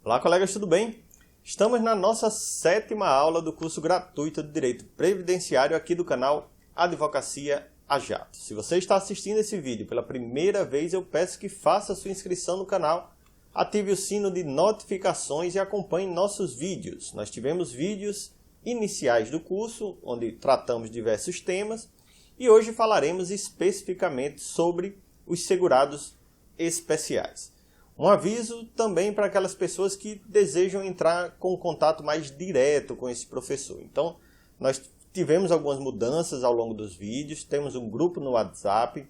Olá, colegas, tudo bem? Estamos na nossa 7ª aula do curso gratuito de Direito Previdenciário aqui do canal Advocacia a Jato. Se você está assistindo esse vídeo pela primeira vez, eu peço que faça sua inscrição no canal, ative o sino de notificações e acompanhe nossos vídeos. Nós tivemos vídeos iniciais do curso, onde tratamos diversos temas, e hoje falaremos especificamente sobre os segurados especiais. Um aviso também para aquelas pessoas que desejam entrar com contato mais direto com esse professor. Então, nós tivemos algumas mudanças ao longo dos vídeos, temos um grupo no WhatsApp,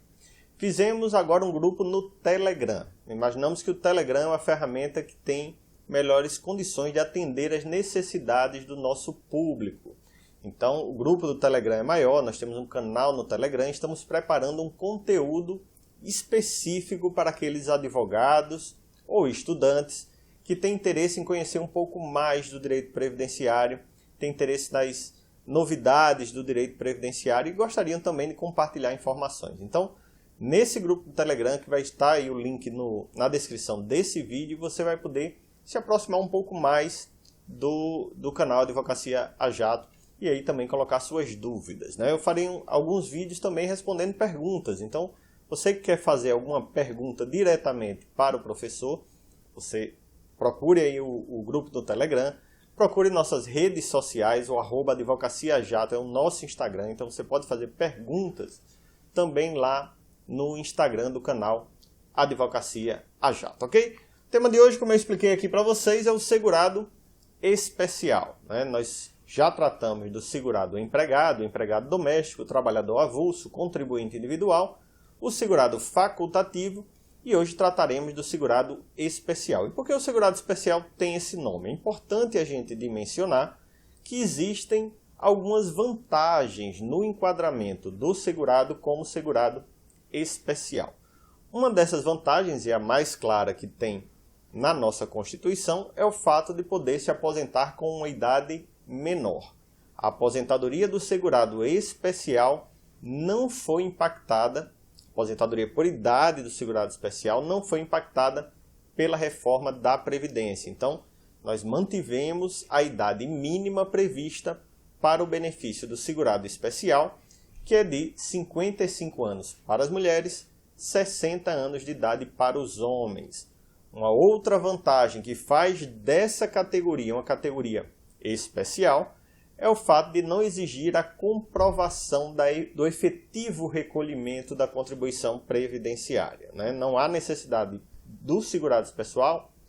fizemos agora um grupo no Telegram. Imaginamos que o Telegram é uma ferramenta que tem melhores condições de atender às necessidades do nosso público. Então, o grupo do Telegram é maior, nós temos um canal no Telegram, estamos preparando um conteúdo específico para aqueles advogados ou estudantes que têm interesse em conhecer um pouco mais do direito previdenciário, têm interesse nas novidades do direito previdenciário e gostariam também de compartilhar informações. Então, nesse grupo do Telegram, que vai estar aí o link na descrição desse vídeo, você vai poder se aproximar um pouco mais do canal Advocacia a Jato e aí também colocar suas dúvidas, né? Eu farei alguns vídeos também respondendo perguntas, então você que quer fazer alguma pergunta diretamente para o professor, você procure aí o grupo do Telegram, procure nossas redes sociais, o @advocaciajato é o nosso Instagram, então você pode fazer perguntas também lá no Instagram do canal Advocacia a Jato, ok? O tema de hoje, como eu expliquei aqui para vocês, é o segurado especial, né? Nós já tratamos do segurado empregado, empregado doméstico, trabalhador avulso, contribuinte individual, o segurado facultativo e hoje trataremos do segurado especial. E por que o segurado especial tem esse nome? É importante a gente dimensionar que existem algumas vantagens no enquadramento do segurado como segurado especial. Uma dessas vantagens, e a mais clara que tem na nossa Constituição, é o fato de poder se aposentar com uma idade menor. A aposentadoria do segurado especial não foi impactada, a aposentadoria por idade do segurado especial não foi impactada pela reforma da Previdência. Então, nós mantivemos a idade mínima prevista para o benefício do segurado especial, que é de 55 anos para as mulheres, 60 anos de idade para os homens. Uma outra vantagem que faz dessa categoria uma categoria especial é o fato de não exigir a comprovação do efetivo recolhimento da contribuição previdenciária, né? Não há necessidade do segurado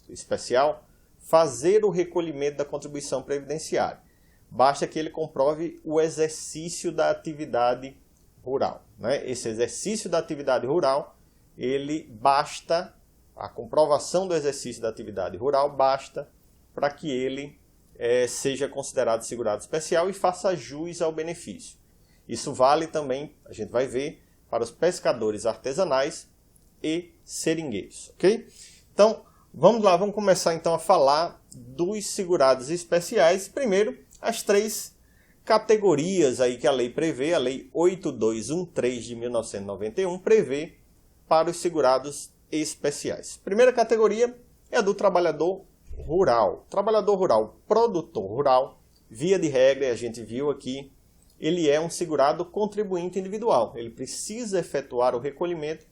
especial fazer o recolhimento da contribuição previdenciária. Basta que ele comprove o exercício da atividade rural, né? Esse exercício da atividade rural, a comprovação do exercício da atividade rural basta para que ele seja considerado segurado especial e faça jus ao benefício. Isso vale também, a gente vai ver, para os pescadores artesanais e seringueiros, ok? Então, vamos lá, vamos começar então a falar dos segurados especiais. Primeiro, as 3 categorias aí que a lei prevê, a Lei 8213 de 1991 prevê para os segurados especiais. Primeira categoria é a do trabalhador rural. Trabalhador rural, produtor rural, via de regra, a gente viu aqui, ele é um segurado contribuinte individual. Ele precisa efetuar o recolhimento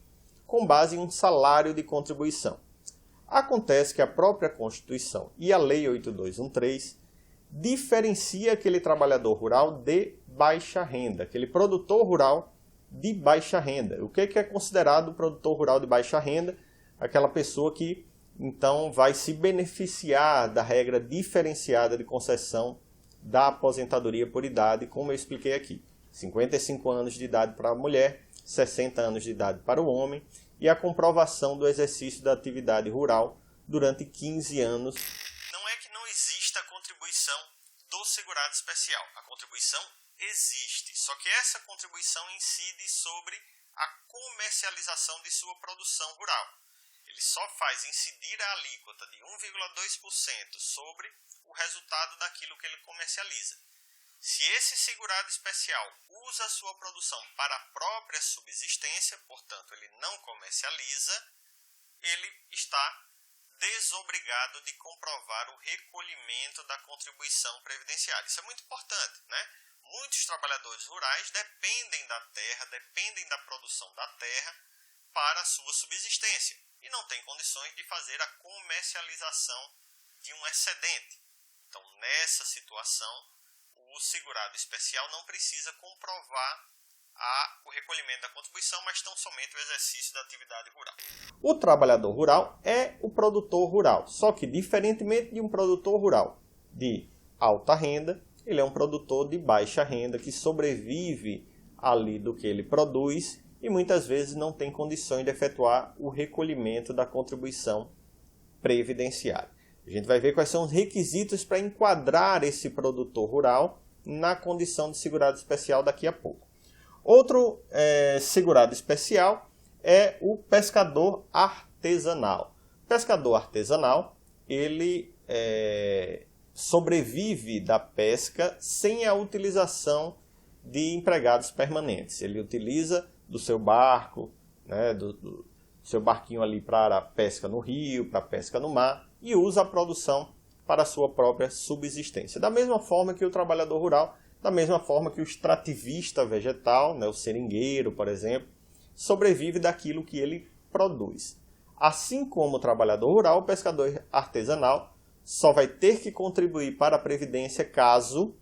com base em um salário de contribuição. Acontece que a própria Constituição e a Lei 8213 diferencia aquele trabalhador rural de baixa renda, aquele produtor rural de baixa renda. O que é considerado produtor rural de baixa renda? Aquela pessoa que então vai se beneficiar da regra diferenciada de concessão da aposentadoria por idade, como eu expliquei aqui. 55 anos de idade para a mulher, 60 anos de idade para o homem e a comprovação do exercício da atividade rural durante 15 anos. Não é que não exista a contribuição do segurado especial. A contribuição existe, só que essa contribuição incide sobre a comercialização de sua produção rural. Ele só faz incidir a alíquota de 1,2% sobre o resultado daquilo que ele comercializa. Se esse segurado especial usa a sua produção para a própria subsistência, portanto ele não comercializa, ele está desobrigado de comprovar o recolhimento da contribuição previdenciária. Isso é muito importante, né? Muitos trabalhadores rurais dependem da terra, dependem da produção da terra para a sua subsistência e não têm condições de fazer a comercialização de um excedente. Então, nessa situação, o segurado especial não precisa comprovar o recolhimento da contribuição, mas tão somente o exercício da atividade rural. O trabalhador rural é o produtor rural, só que diferentemente de um produtor rural de alta renda, ele é um produtor de baixa renda que sobrevive ali do que ele produz e muitas vezes não tem condições de efetuar o recolhimento da contribuição previdenciária. A gente vai ver quais são os requisitos para enquadrar esse produtor rural na condição de segurado especial daqui a pouco. Outro segurado especial é o pescador artesanal. O pescador artesanal, ele sobrevive da pesca sem a utilização de empregados permanentes. Ele utiliza do seu barco, né, do seu barquinho ali para a pesca no rio, para a pesca no mar, e usa a produção para a sua própria subsistência. Da mesma forma que o trabalhador rural, da mesma forma que o extrativista vegetal, né, o seringueiro, por exemplo, sobrevive daquilo que ele produz. Assim como o trabalhador rural, o pescador artesanal só vai ter que contribuir para a Previdência caso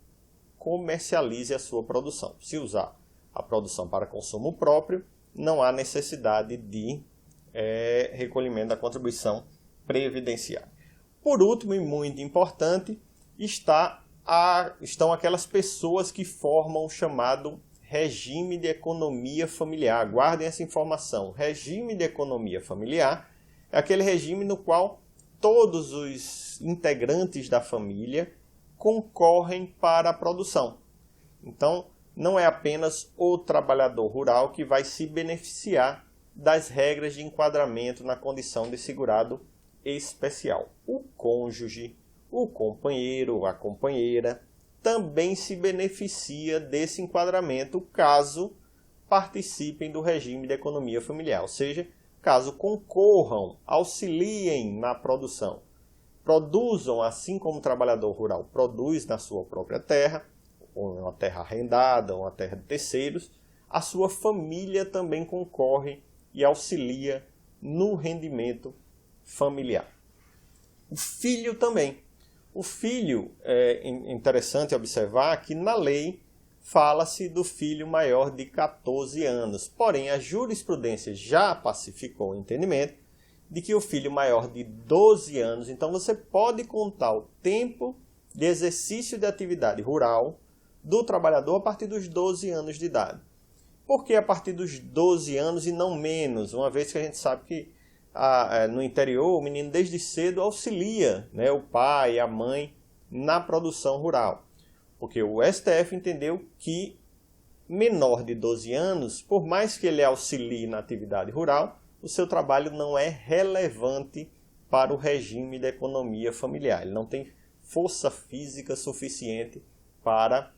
comercialize a sua produção. Se usar a produção para consumo próprio, não há necessidade de recolhimento da contribuição previdenciária. Por último, e muito importante, estão aquelas pessoas que formam o chamado regime de economia familiar. Guardem essa informação. Regime de economia familiar é aquele regime no qual todos os integrantes da família concorrem para a produção. Então, não é apenas o trabalhador rural que vai se beneficiar das regras de enquadramento na condição de segurado especial. O cônjuge, o companheiro ou a companheira também se beneficia desse enquadramento caso participem do regime de economia familiar, ou seja, caso concorram, auxiliem na produção, produzam assim como o trabalhador rural produz na sua própria terra, ou uma terra arrendada, ou uma terra de terceiros, a sua família também concorre e auxilia no rendimento familiar. O filho também. O filho, é interessante observar que na lei fala-se do filho maior de 14 anos. Porém, a jurisprudência já pacificou o entendimento de que o filho maior de 12 anos, então você pode contar o tempo de exercício de atividade rural do trabalhador a partir dos 12 anos de idade. Por que a partir dos 12 anos e não menos? Uma vez que a gente sabe que no interior o menino desde cedo auxilia, né, o pai, a mãe na produção rural. Porque o STF entendeu que menor de 12 anos, por mais que ele auxilie na atividade rural, o seu trabalho não é relevante para o regime da economia familiar. Ele não tem força física suficiente para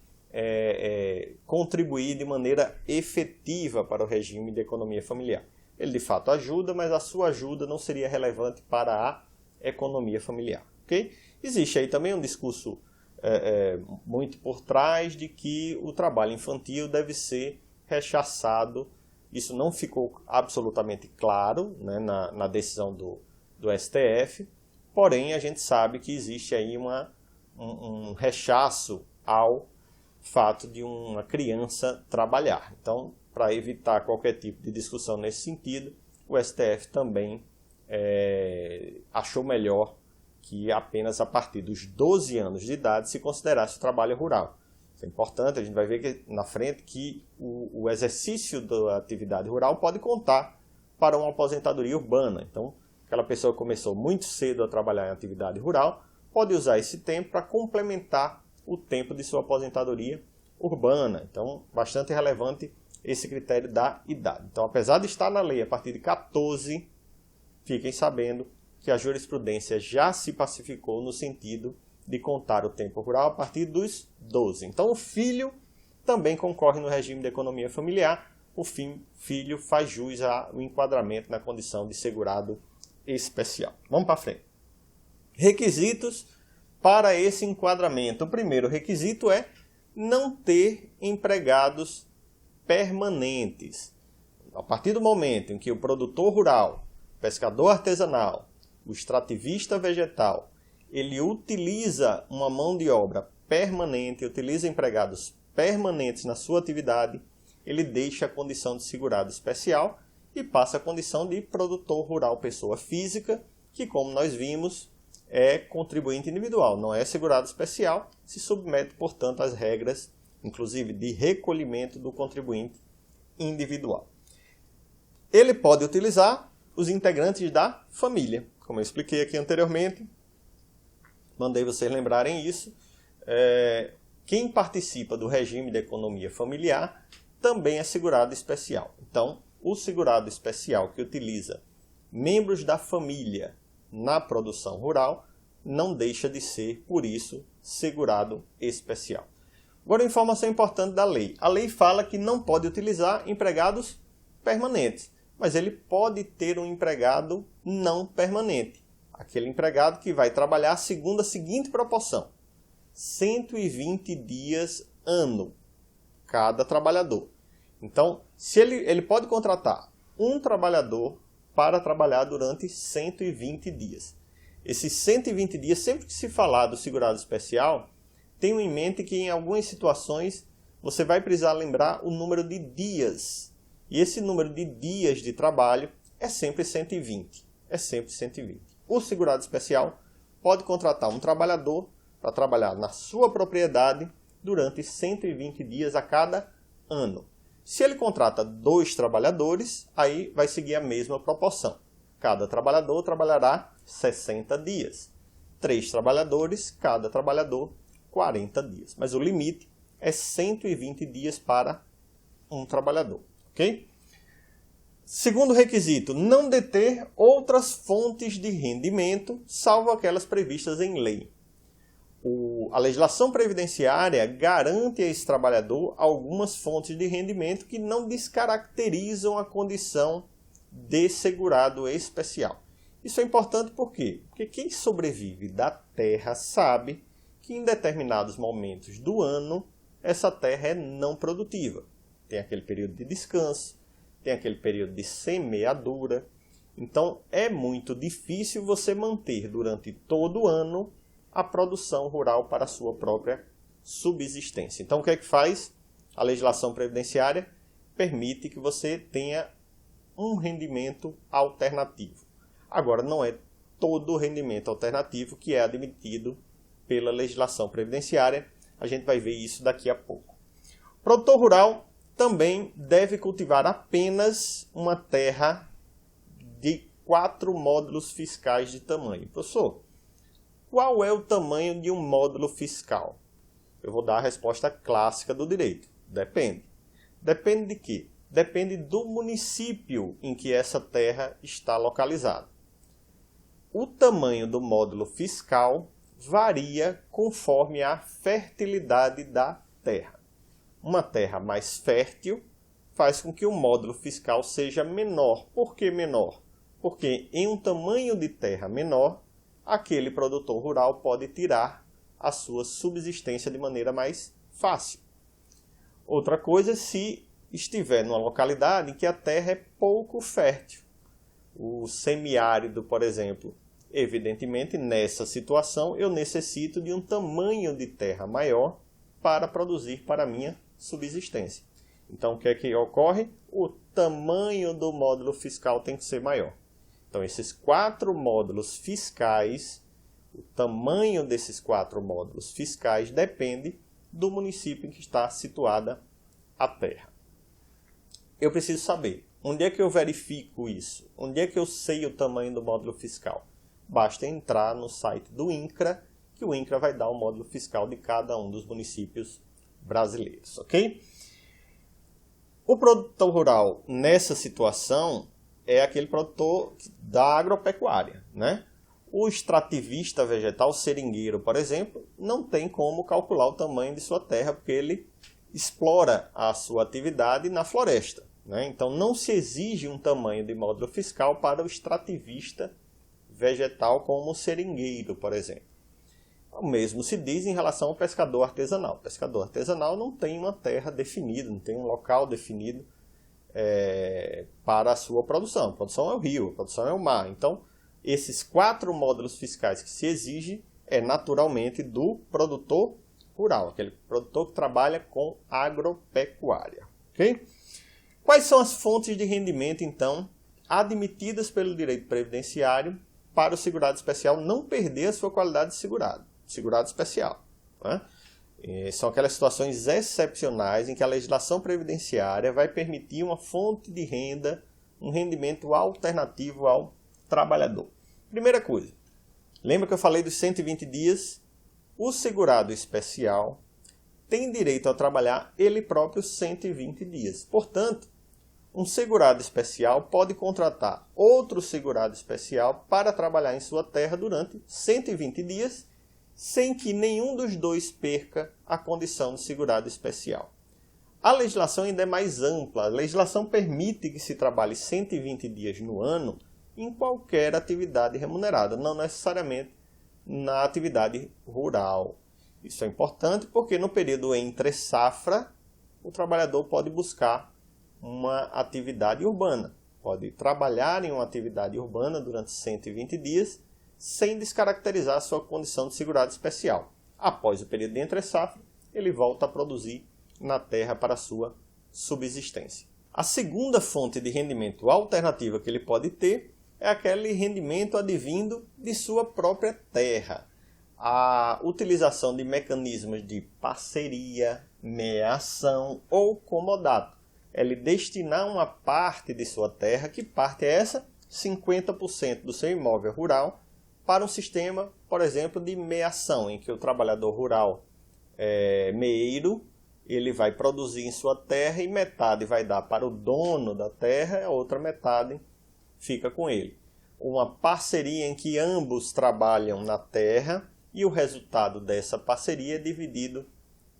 contribuir de maneira efetiva para o regime de economia familiar. Ele de fato ajuda, mas a sua ajuda não seria relevante para a economia familiar. Okay? Existe aí também um discurso muito por trás de que o trabalho infantil deve ser rechaçado. Isso não ficou absolutamente claro, né, na decisão do STF, porém a gente sabe que existe aí um rechaço ao fato de uma criança trabalhar. Então, para evitar qualquer tipo de discussão nesse sentido, o STF também achou melhor que apenas a partir dos 12 anos de idade se considerasse o trabalho rural. Isso é importante, a gente vai ver que, na frente que o exercício da atividade rural pode contar para uma aposentadoria urbana. Então, aquela pessoa que começou muito cedo a trabalhar em atividade rural pode usar esse tempo para complementar o tempo de sua aposentadoria urbana. Então, bastante relevante esse critério da idade. Então, apesar de estar na lei a partir de 14, fiquem sabendo que a jurisprudência já se pacificou no sentido de contar o tempo rural a partir dos 12. Então, o filho também concorre no regime de economia familiar. O filho faz jus ao enquadramento na condição de segurado especial. Vamos para frente. Requisitos para esse enquadramento. O primeiro requisito é não ter empregados permanentes. A partir do momento em que o produtor rural, pescador artesanal, o extrativista vegetal, ele utiliza uma mão de obra permanente, utiliza empregados permanentes na sua atividade, ele deixa a condição de segurado especial e passa a condição de produtor rural pessoa física, que, como nós vimos, é contribuinte individual, não é segurado especial, se submete, portanto, às regras, inclusive de recolhimento do contribuinte individual. Ele pode utilizar os integrantes da família, como eu expliquei aqui anteriormente, mandei vocês lembrarem isso. Quem participa do regime de economia familiar também é segurado especial. Então, o segurado especial que utiliza membros da família na produção rural não deixa de ser, por isso, segurado especial. Agora, informação importante da lei. A lei fala que não pode utilizar empregados permanentes, mas ele pode ter um empregado não permanente. Aquele empregado que vai trabalhar segundo a seguinte proporção: 120 dias ano, cada trabalhador. Então, se ele pode contratar um trabalhador para trabalhar durante 120 dias. Esses 120 dias, sempre que se falar do segurado especial, tenham em mente que em algumas situações você vai precisar lembrar o número de dias. E esse número de dias de trabalho é sempre 120. É sempre 120. O segurado especial pode contratar um trabalhador para trabalhar na sua propriedade durante 120 dias a cada ano. Se ele contrata 2 trabalhadores, aí vai seguir a mesma proporção. Cada trabalhador trabalhará 60 dias. 3 trabalhadores, cada trabalhador 40 dias. Mas o limite é 120 dias para um trabalhador. Ok? Segundo requisito, não deter outras fontes de rendimento, salvo aquelas previstas em lei. A legislação previdenciária garante a esse trabalhador algumas fontes de rendimento que não descaracterizam a condição de segurado especial. Isso é importante por quê? Porque quem sobrevive da terra sabe que em determinados momentos do ano essa terra é não produtiva. Tem aquele período de descanso, tem aquele período de semeadura. Então é muito difícil você manter durante todo o ano a produção rural para a sua própria subsistência. Então o que é que faz? A legislação previdenciária permite que você tenha um rendimento alternativo. Agora, não é todo o rendimento alternativo que é admitido pela legislação previdenciária. A gente vai ver isso daqui a pouco. O produtor rural também deve cultivar apenas uma terra de 4 módulos fiscais de tamanho. Professor, qual é o tamanho de um módulo fiscal? Eu vou dar a resposta clássica do direito. Depende. Depende de quê? Depende do município em que essa terra está localizada. O tamanho do módulo fiscal varia conforme a fertilidade da terra. Uma terra mais fértil faz com que o módulo fiscal seja menor. Por que menor? Porque em um tamanho de terra menor, aquele produtor rural pode tirar a sua subsistência de maneira mais fácil. Outra coisa, se estiver numa localidade em que a terra é pouco fértil. O semiárido, por exemplo, evidentemente, nessa situação, eu necessito de um tamanho de terra maior para produzir para a minha subsistência. Então, o que é que ocorre? O tamanho do módulo fiscal tem que ser maior. Então, esses 4 módulos fiscais, o tamanho desses 4 módulos fiscais depende do município em que está situada a terra. Eu preciso saber, onde é que eu verifico isso? Onde é que eu sei o tamanho do módulo fiscal? Basta entrar no site do INCRA, que o INCRA vai dar o módulo fiscal de cada um dos municípios brasileiros, ok? O produtor rural, nessa situação, é aquele produtor da agropecuária, né? O extrativista vegetal seringueiro, por exemplo, não tem como calcular o tamanho de sua terra, porque ele explora a sua atividade na floresta, né? Então, não se exige um tamanho de módulo fiscal para o extrativista vegetal como o seringueiro, por exemplo. O mesmo se diz em relação ao pescador artesanal. O pescador artesanal não tem uma terra definida, não tem um local definido para a sua produção. A produção é o rio, a produção é o mar. Então, esses 4 módulos fiscais que se exige é naturalmente do produtor rural, aquele produtor que trabalha com agropecuária. Okay? Quais são as fontes de rendimento, então, admitidas pelo direito previdenciário para o segurado especial não perder a sua qualidade de segurado especial? Né? São aquelas situações excepcionais em que a legislação previdenciária vai permitir uma fonte de renda, um rendimento alternativo ao trabalhador. Primeira coisa, lembra que eu falei dos 120 dias? O segurado especial tem direito a trabalhar ele próprio 120 dias. Portanto, um segurado especial pode contratar outro segurado especial para trabalhar em sua terra durante 120 dias, sem que nenhum dos dois perca a condição de segurado especial. A legislação ainda é mais ampla. A legislação permite que se trabalhe 120 dias no ano em qualquer atividade remunerada, não necessariamente na atividade rural. Isso é importante porque no período entre safra, o trabalhador pode buscar uma atividade urbana. Pode trabalhar em uma atividade urbana durante 120 dias, sem descaracterizar a sua condição de segurado especial. Após o período de entre safra, ele volta a produzir na terra para a sua subsistência. A segunda fonte de rendimento alternativa que ele pode ter é aquele rendimento advindo de sua própria terra. A utilização de mecanismos de parceria, meação ou comodato. Ele destinar uma parte de sua terra, que parte é essa? 50% do seu imóvel rural, para um sistema, por exemplo, de meação, em que o trabalhador rural meeiro, ele vai produzir em sua terra e metade vai dar para o dono da terra, a outra metade fica com ele. Uma parceria em que ambos trabalham na terra e o resultado dessa parceria é dividido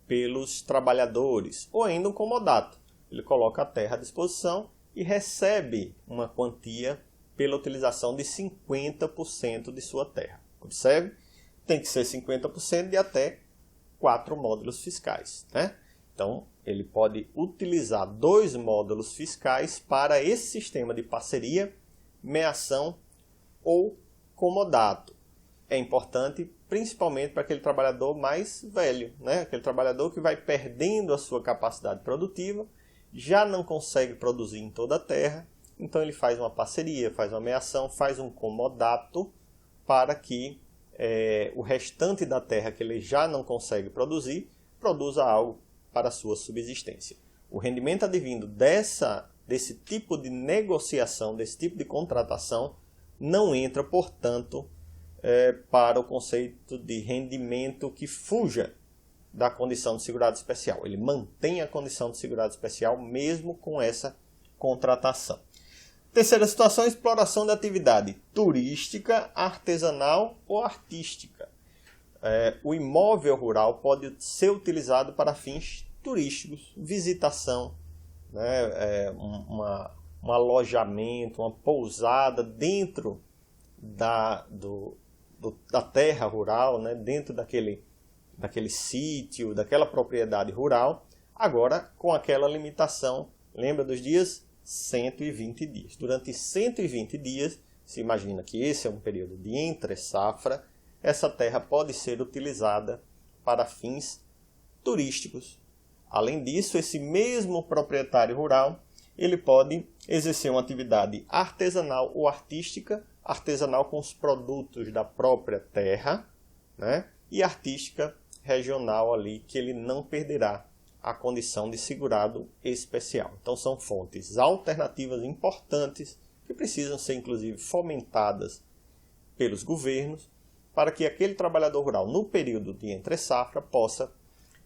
pelos trabalhadores, ou ainda um comodato. Ele coloca a terra à disposição e recebe uma quantia pela utilização de 50% de sua terra. Observe, tem que ser 50% de até 4 módulos fiscais. Né? Então, ele pode utilizar 2 módulos fiscais para esse sistema de parceria, meação ou comodato. É importante principalmente para aquele trabalhador mais velho, né? Aquele trabalhador que vai perdendo a sua capacidade produtiva, já não consegue produzir em toda a terra, então ele faz uma parceria, faz uma meação, faz um comodato para que o restante da terra que ele já não consegue produzir, produza algo para a sua subsistência. O rendimento advindo desse tipo de negociação, desse tipo de contratação, não entra, portanto, para o conceito de rendimento que fuja da condição de segurado especial. Ele mantém a condição de segurado especial mesmo com essa contratação. Terceira situação, exploração da atividade turística, artesanal ou artística. O imóvel rural pode ser utilizado para fins turísticos, visitação, né? Um alojamento, uma pousada dentro da terra rural, né? Dentro daquele sítio, daquela propriedade rural, agora com aquela limitação, lembra dos dias? 120 dias. Durante 120 dias, se imagina que esse é um período de entre safra, essa terra pode ser utilizada para fins turísticos. Além disso, esse mesmo proprietário rural, ele pode exercer uma atividade artesanal ou artística, artesanal com os produtos da própria terra, né? E artística regional ali, que ele não perderá a condição de segurado especial. Então são fontes alternativas importantes que precisam ser inclusive fomentadas pelos governos para que aquele trabalhador rural no período de entre safra possa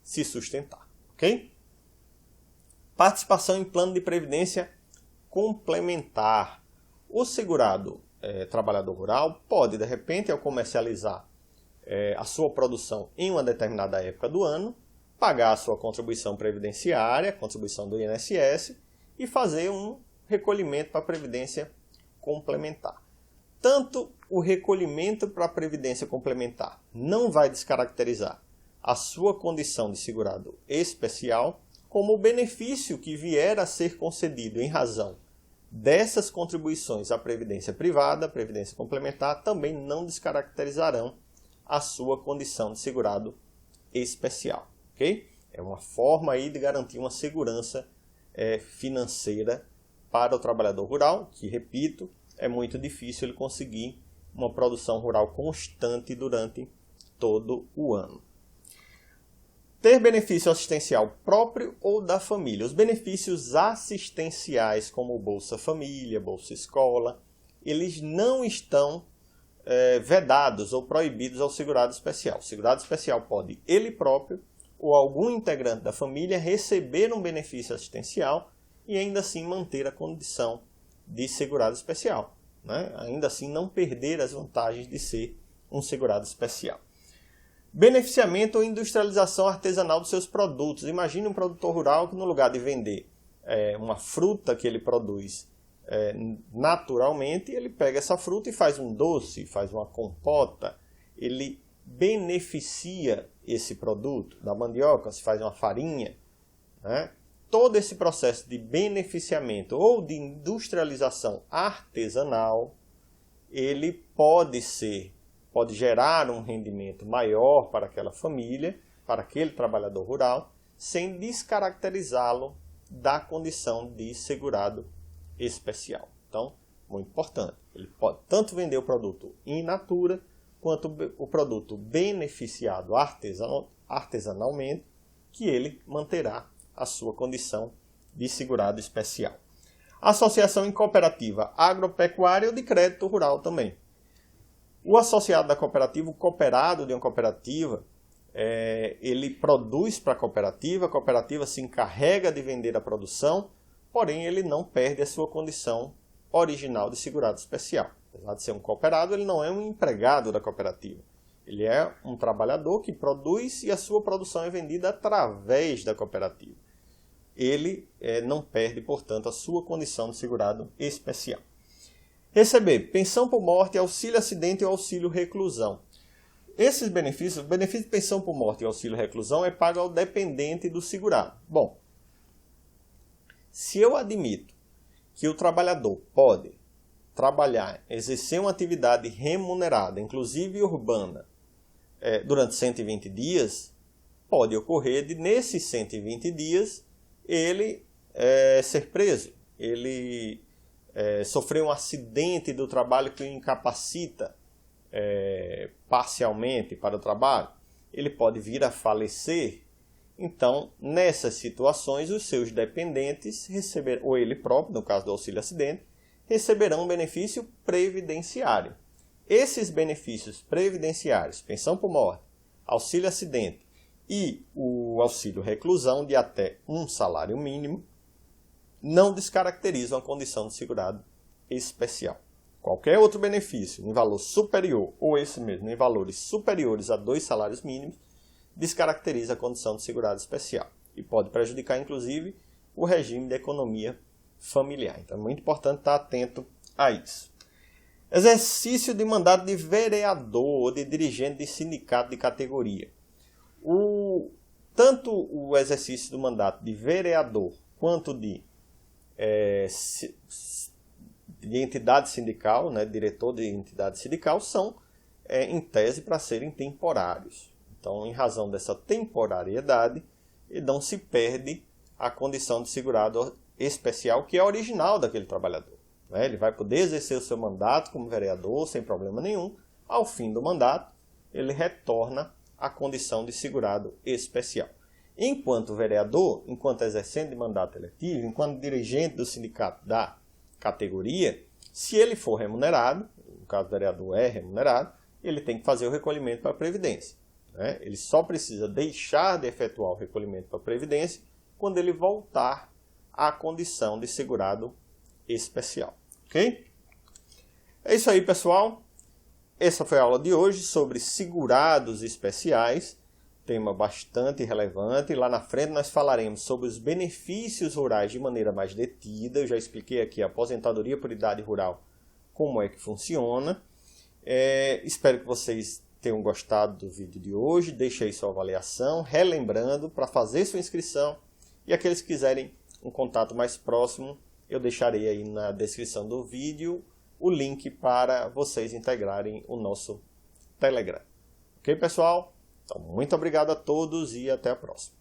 se sustentar, ok? Participação em plano de previdência complementar. O segurado trabalhador rural pode, de repente, ao comercializar a sua produção em uma determinada época do ano, pagar a sua contribuição previdenciária, contribuição do INSS, e fazer um recolhimento para a previdência complementar. tanto o recolhimento para a Previdência Complementar não vai descaracterizar a sua condição de segurado especial, como o benefício que vier a ser concedido em razão dessas contribuições à Previdência Privada, Previdência Complementar, também não descaracterizarão a sua condição de segurado especial. Ok? É uma forma aí de garantir uma segurança financeira para o trabalhador rural, que, repito, é muito difícil ele conseguir uma produção rural constante durante todo o ano. Ter benefício assistencial próprio ou da família. Os benefícios assistenciais, como Bolsa Família, Bolsa Escola, eles não estão vedados ou proibidos ao segurado especial. O segurado especial pode, ele próprio ou algum integrante da família, receber um benefício assistencial e ainda assim manter a condição de segurado especial, né? Ainda assim não perder as vantagens de ser um segurado especial. Beneficiamento ou industrialização artesanal dos seus produtos. Imagine um produtor rural que, no lugar de vender uma fruta que ele produz naturalmente, ele pega essa fruta e faz um doce, faz uma compota, ele beneficia esse produto. Da mandioca se faz uma farinha, né? Todo esse processo de beneficiamento ou de industrialização artesanal, ele pode gerar um rendimento maior para aquela família, para aquele trabalhador rural, sem descaracterizá-lo da condição de segurado especial. Então, muito importante. Ele pode tanto vender o produto in natura, quanto o produto beneficiado artesanalmente, que ele manterá a sua condição de segurado especial. Associação em cooperativa agropecuária ou de crédito rural também. O associado da cooperativa, o cooperado de uma cooperativa, ele produz para a cooperativa se encarrega de vender a produção, porém ele não perde a sua condição original de segurado especial. Apesar de ser um cooperado, ele não é um empregado da cooperativa. Ele é um trabalhador que produz e a sua produção é vendida através da cooperativa. Ele não perde, portanto, a sua condição de segurado especial. Receber pensão por morte, auxílio acidente e auxílio reclusão. Esses benefícios, o benefício de pensão por morte e auxílio reclusão é pago ao dependente do segurado. Bom, se eu admito que o trabalhador pode trabalhar, exercer uma atividade remunerada, inclusive urbana, durante 120 dias, pode ocorrer de, nesses 120 dias, ele ser preso, ele sofrer um acidente do trabalho que o incapacita parcialmente para o trabalho, ele pode vir a falecer. Então, nessas situações, os seus dependentes receberão, ou ele próprio, no caso do auxílio acidente, receberão um benefício previdenciário. Esses benefícios previdenciários, pensão por morte, auxílio acidente e o auxílio reclusão de até um salário mínimo, não descaracterizam a condição de segurado especial. Qualquer outro benefício em valor superior, ou esse mesmo em valores superiores a 2 salários mínimos, descaracteriza a condição de segurado especial e pode prejudicar, inclusive, o regime de economia familiar. Então, é muito importante estar atento a isso. Exercício de mandato de vereador ou de dirigente de sindicato de categoria. Tanto o exercício do mandato de vereador quanto de entidade sindical, né, diretor de entidade sindical, são, em tese, para serem temporários. Então, em razão dessa temporariedade, não se perde a condição de segurado especial que é original daquele trabalhador. Né? Ele vai poder exercer o seu mandato como vereador sem problema nenhum. Ao fim do mandato, ele retorna à condição de segurado especial. Enquanto vereador, enquanto exercente de mandato eletivo, enquanto dirigente do sindicato da categoria, se ele for remunerado, no caso do vereador é remunerado, ele tem que fazer o recolhimento para a Previdência. Né? Ele só precisa deixar de efetuar o recolhimento para a Previdência quando ele voltar à condição de segurado especial. Ok? É isso aí, pessoal. Essa foi a aula de hoje sobre segurados especiais. Tema bastante relevante. Lá na frente nós falaremos sobre os benefícios rurais de maneira mais detida. Eu já expliquei aqui a aposentadoria por idade rural como é que funciona. Espero que vocês tenham gostado do vídeo de hoje. Deixe aí sua avaliação, relembrando para fazer sua inscrição. E aqueles que quiserem um contato mais próximo, eu deixarei aí na descrição do vídeo o link para vocês integrarem o nosso Telegram. Ok, pessoal? Então, muito obrigado a todos e até a próxima.